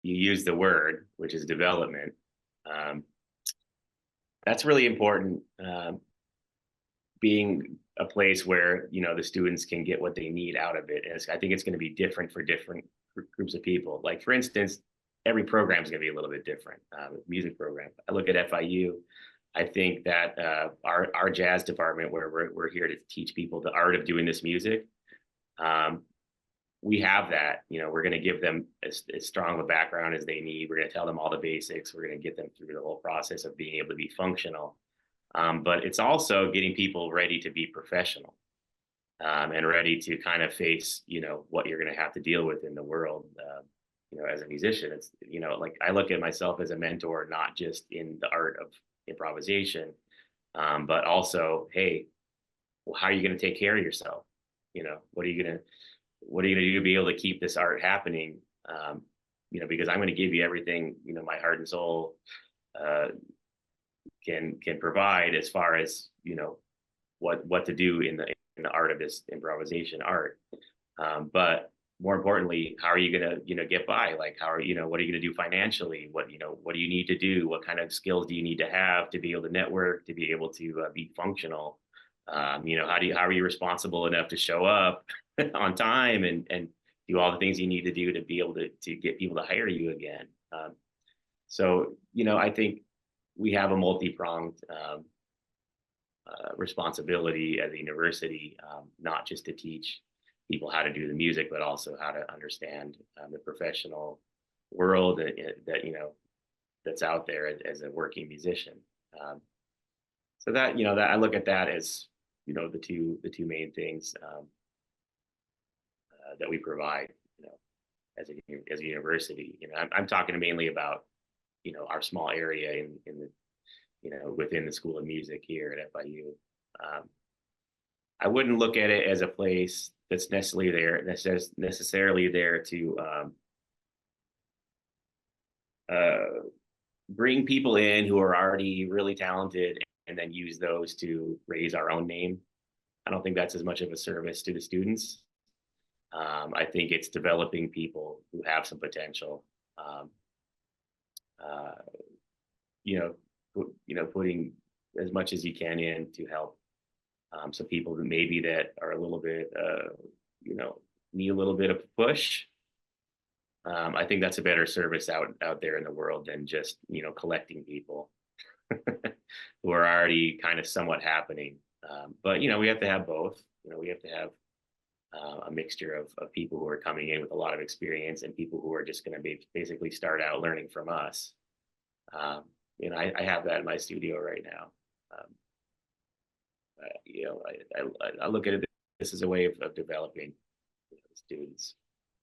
you use the word, which is development. Um, that's really important. Being a place where the students can get what they need out of it. And I think it's going to be different for different groups of people. Like for instance, every program is going to be a little bit different. Music program. I look at FIU. I think that our jazz department, where we're here to teach people the art of doing this music, um, we have that. We're going to give them as strong a background as they need. We're going to tell them all the basics. We're going to get them through the whole process of being able to be functional. But it's also getting people ready to be professional, and ready to kind of face, what you're going to have to deal with in the world. As a musician, it's, like I look at myself as a mentor, not just in the art of improvisation, but also, hey, well, how are you going to take care of yourself? What are you going to do to be able to keep this art happening? Because I'm going to give you everything, my heart and soul uh, can provide as far as what to do in the art of this improvisation art. But more importantly, how are you gonna get by? Like how are what are you gonna do financially? What do you need to do? What kind of skills do you need to have to be able to network, to be able to be functional? How are you responsible enough to show up on time and do all the things you need to do to be able to get people to hire you again? So I think we have a multi-pronged responsibility as a university, not just to teach people how to do the music, but also how to understand the professional world that's out there as a working musician. Um, so that I look at that as the two main things that we provide, as a university. I'm talking mainly about our small area in the within the School of Music here at FIU. Um, I wouldn't look at it as a place that's necessarily there to uh, bring people in who are already really talented and then use those to raise our own name. I don't think that's as much of a service to the students. I think it's developing people who have some potential. Um, uh, you know, putting as much as you can in to help some people that maybe that are a little bit, need a little bit of push. I think that's a better service out there in the world than just collecting people who are already kind of somewhat happening. But we have to have both. We have to have a mixture of people who are coming in with a lot of experience and people who are just going to basically start out learning from us. Um, I have that in my studio right now. Um, I look at it this as a way of developing students.